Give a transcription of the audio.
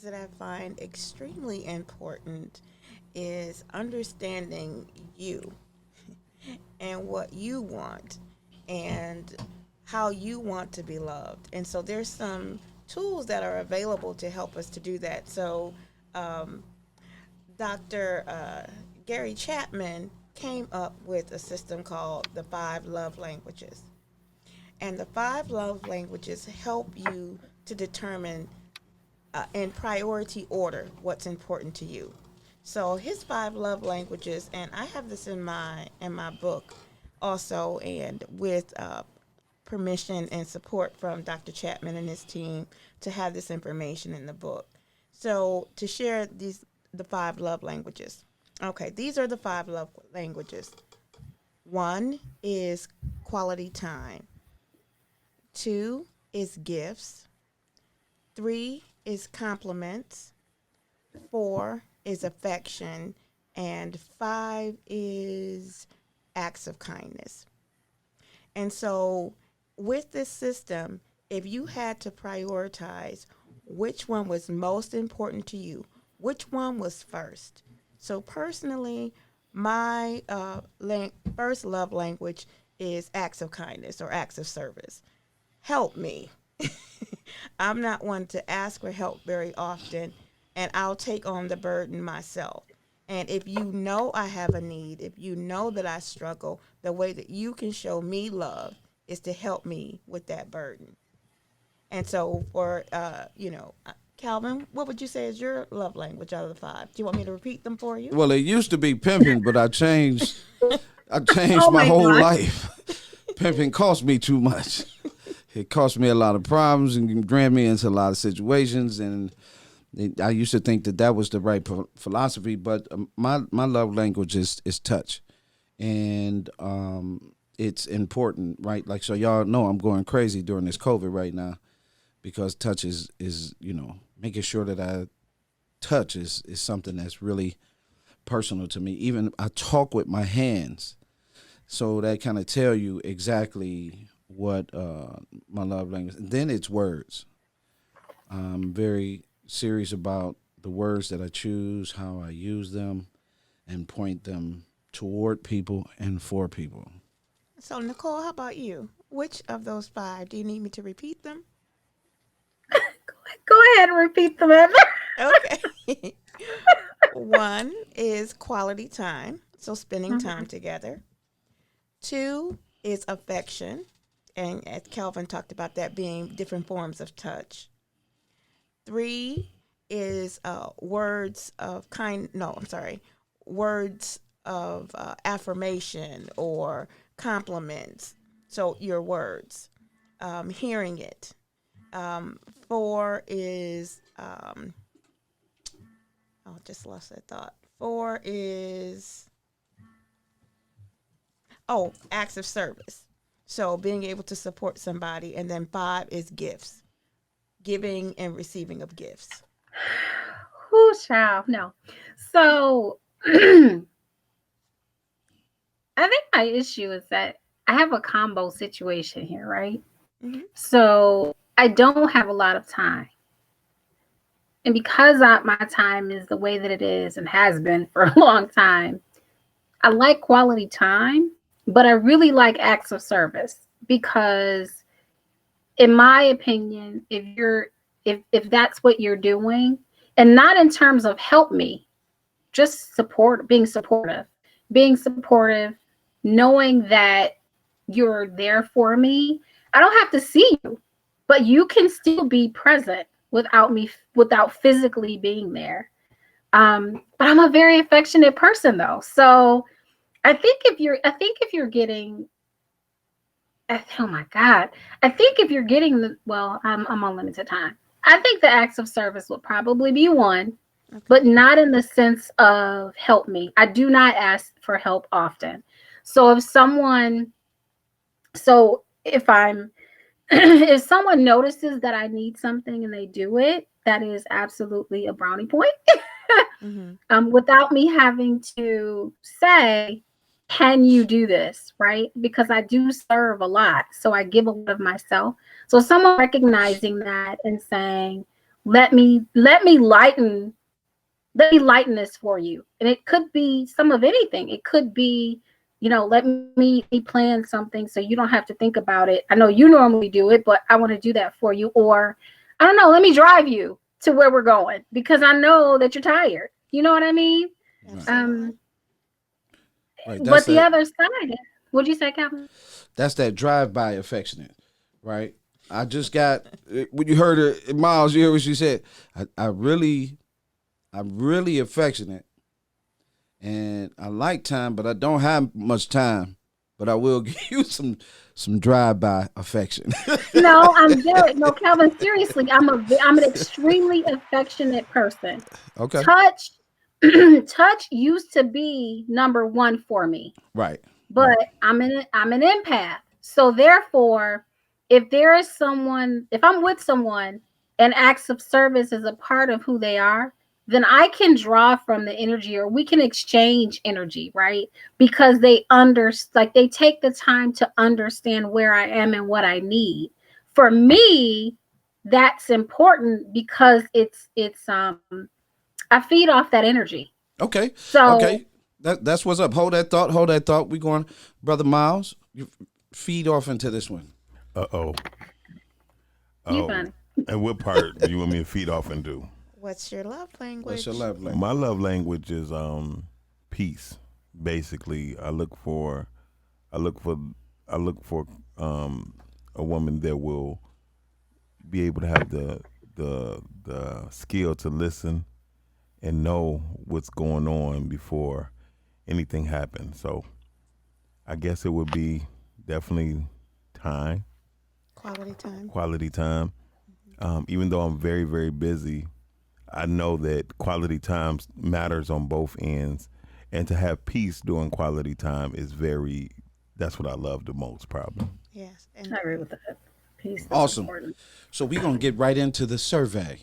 things that I find extremely important is understanding you and what you want and how you want to be loved. And so there's some tools that are available to help us to do that. So um, Dr. Gary Chapman came up with a system called the five love languages. And the five love languages help you to determine in priority order what's important to you. So his five love languages, and I have this in my book also, and with permission and support from Dr. Chapman and his team to have this information in the book. So to share the five love languages. Okay, these are the five love languages. One is quality time. Two is gifts. Three is compliments. Four is affection. And five is acts of kindness. And so, with this system, if you had to prioritize which one was most important to you, which one was first. So, personally, my first love language is acts of kindness or acts of service. Help me. I'm not one to ask for help very often, and I'll take on the burden myself. And if you know I have a need, if you know that I struggle, the way that you can show me love is to help me with that burden. And so, Calvin, what would you say is your love language out of the five? Do you want me to repeat them for you? Well, it used to be pimping, but I changed Oh my my whole gosh. life. Pimping cost me too much. It cost me a lot of problems and ran me into a lot of situations. And I used to think that that was the right philosophy, but my love language is touch, and it's important, right? Like, so y'all know I'm going crazy during this COVID right now because touch is making sure that I touch is something that's really personal to me. Even I talk with my hands, so that kind of tell you exactly what my love language. And then it's words. I'm very serious about the words that I choose, how I use them, and point them toward people and for people. So, Nicole, how about you? Which of those five do you need me to repeat them? Go ahead and repeat them, Evan. Okay. One is quality time, so spending time Mhm. together. Two is affection, and as Calvin talked about that being different forms of touch. Three is words of kind. No, I'm sorry, words of affirmation or compliments. So your words, hearing it. Four is oh, just lost that thought. Four is acts of service. So being able to support somebody, and then five is gifts, giving and receiving of gifts. Whoo, child. No. So I think my issue is that I have a combo situation here, right? Hmm. So I don't have a lot of time. And because my time is the way that it is and has been for a long time, I like quality time, but I really like acts of service because, in my opinion, if that's what you're doing, and not in terms of help me, just being supportive, knowing that you're there for me. I don't have to see you, but you can still be present without physically being there. But I'm a very affectionate person though. So I think if you're getting oh my God. I think if you're getting I'm on limited time. I think the acts of service would probably be one, Okay. but not in the sense of help me. I do not ask for help often. So if I'm if someone notices that I need something and they do it, that is absolutely a brownie point. Hmm. Without me having to say, can you do this? Right? Because I do serve a lot. So I give a lot of myself. So someone recognizing that and saying, let me lighten this for you. And it could be some of anything. It could be, let me plan something so you don't have to think about it. I know you normally do it, but I want to do that for you. Or I don't know, let me drive you to where we're going because I know that you're tired. You know what I mean? Absolutely. Right. But the other side, what'd you say, Calvin? That's that drive-by affectionate, right? I just got when you heard her, Miles. You hear what she said? I'm really affectionate, and I like time, but I don't have much time. But I will give you some drive-by affection. No, I'm very no, Calvin. Seriously, I'm an extremely affectionate person. Okay. Touch, touch used to be number one for me, Right. but I'm an empath. So therefore, if I'm with someone, and acts of service is a part of who they are, then I can draw from the energy, or we can exchange energy, right? Because they they take the time to understand where I am and what I need. For me, that's important because it's I feed off that energy. Okay. So Okay. That's what's up. Hold that thought. Hold that thought. We going, brother Miles. You feed off into this one. Uh-oh. you Oh. fun. And what part do you want me to feed off and do? What's your love language? What's your love language? My love language is peace. Basically, I look for a woman that will be able to have the skill to listen and know what's going on before anything happens. So I guess it would be definitely time, Quality time. quality time. Even though I'm very, very busy, I know that quality time matters on both ends. And to have peace during quality time that's what I love the most, probably. Yes. And I agree with that. Peace is Awesome. important. So we're going to get right into the survey.